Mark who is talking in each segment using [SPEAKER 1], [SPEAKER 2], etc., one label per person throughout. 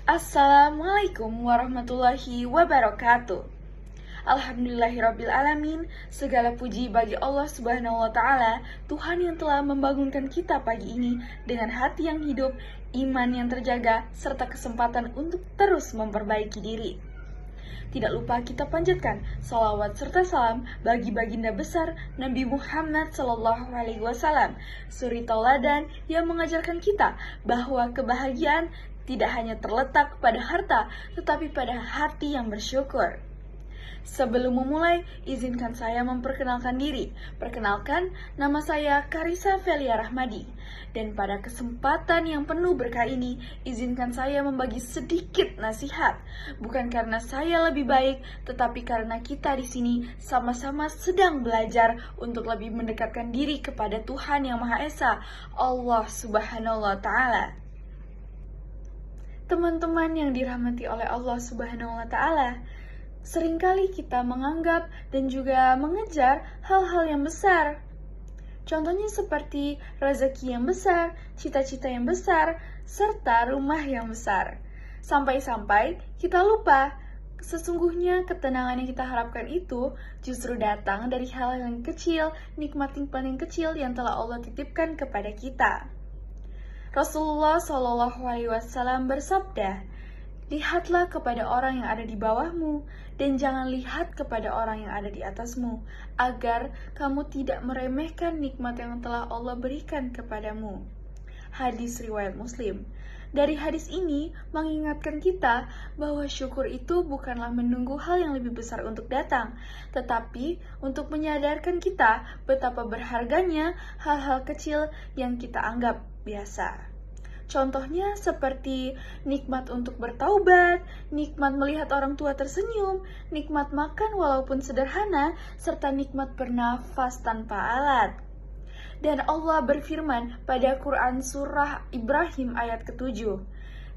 [SPEAKER 1] Assalamualaikum warahmatullahi wabarakatuh. Alhamdulillahirabbil alamin. Segala puji bagi Allah Subhanahu wa taala, Tuhan yang telah membangunkan kita pagi ini dengan hati yang hidup, iman yang terjaga, serta kesempatan untuk terus memperbaiki diri. Tidak lupa kita panjatkan salawat serta salam bagi baginda besar Nabi Muhammad SAW, suri tauladan yang mengajarkan kita bahwa kebahagiaan tidak hanya terletak pada harta, tetapi pada hati yang bersyukur. Sebelum memulai, izinkan saya memperkenalkan diri. Perkenalkan, nama saya Karissa Felia Rahmadi. Dan pada kesempatan yang penuh berkah ini, izinkan saya membagi sedikit nasihat. Bukan karena saya lebih baik, tetapi karena kita di sini sama-sama sedang belajar untuk lebih mendekatkan diri kepada Tuhan Yang Maha Esa, Allah Subhanahu wa taala. Teman-teman yang dirahmati oleh Allah Subhanahu wa taala, seringkali kita menganggap dan juga mengejar hal-hal yang besar. Contohnya seperti rezeki yang besar, cita-cita yang besar, serta rumah yang besar. Sampai-sampai kita lupa, sesungguhnya ketenangan yang kita harapkan itu justru datang dari hal yang kecil, nikmat yang paling kecil yang telah Allah titipkan kepada kita. Rasulullah SAW bersabda, "Lihatlah kepada orang yang ada di bawahmu, dan jangan lihat kepada orang yang ada di atasmu, agar kamu tidak meremehkan nikmat yang telah Allah berikan kepadamu." Hadis riwayat Muslim. Dari hadis ini mengingatkan kita bahwa syukur itu bukanlah menunggu hal yang lebih besar untuk datang, tetapi untuk menyadarkan kita betapa berharganya hal-hal kecil yang kita anggap biasa. Contohnya seperti nikmat untuk bertaubat, nikmat melihat orang tua tersenyum, nikmat makan walaupun sederhana, serta nikmat bernafas tanpa alat. Dan Allah berfirman pada Quran surah Ibrahim ayat ke-7,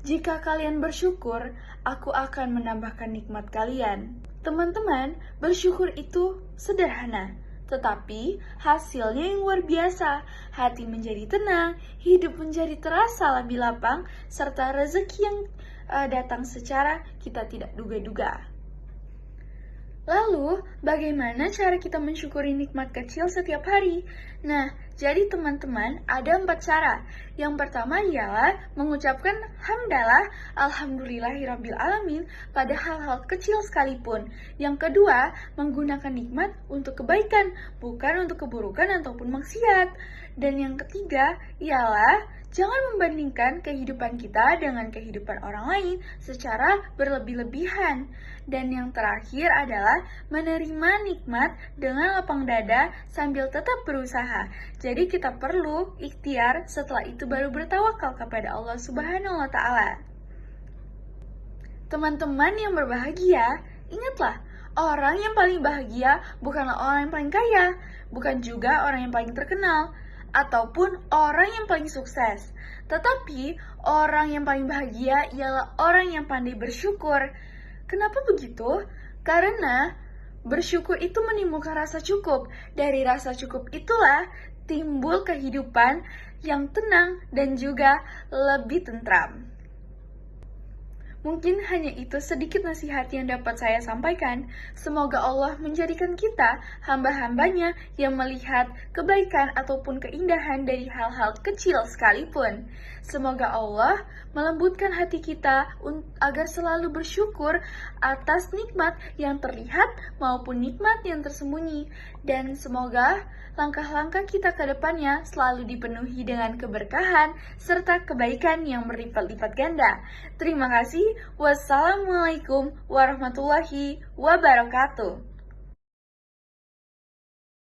[SPEAKER 1] "Jika kalian bersyukur, aku akan menambahkan nikmat kalian." Teman-teman, bersyukur itu sederhana, tetapi hasilnya yang luar biasa. Hati menjadi tenang, hidup menjadi terasa lebih lapang, serta rezeki yang datang secara kita tidak duga-duga. Lalu, bagaimana cara kita mensyukuri nikmat kecil setiap hari? Nah, jadi teman-teman, ada 4 cara. Yang pertama ialah mengucapkan hamdalah, alhamdulillahirabbil alamin pada hal-hal kecil sekalipun. Yang kedua, menggunakan nikmat untuk kebaikan, bukan untuk keburukan ataupun maksiat. Dan yang ketiga ialah jangan membandingkan kehidupan kita dengan kehidupan orang lain secara berlebih-lebihan. Dan yang terakhir adalah menerima nikmat dengan lapang dada sambil tetap berusaha. Jadi kita perlu ikhtiar, setelah itu baru bertawakal kepada Allah Subhanahu wa taala. Teman-teman yang berbahagia, ingatlah, orang yang paling bahagia bukanlah orang yang paling kaya, bukan juga orang yang paling terkenal, ataupun orang yang paling sukses. Tetapi orang yang paling bahagia ialah orang yang pandai bersyukur. Kenapa begitu? Karena bersyukur itu menimbulkan rasa cukup. Dari rasa cukup itulah timbul kehidupan yang tenang dan juga lebih tentram. Mungkin hanya itu sedikit nasihat yang dapat saya sampaikan. Semoga Allah menjadikan kita hamba-hambanya yang melihat kebaikan ataupun keindahan dari hal-hal kecil sekalipun. Semoga Allah melembutkan hati kita agar selalu bersyukur atas nikmat yang terlihat maupun nikmat yang tersembunyi. Dan semoga langkah-langkah kita ke depannya selalu dipenuhi dengan keberkahan serta kebaikan yang berlipat-lipat ganda. Terima kasih. Wassalamualaikum warahmatullahi wabarakatuh.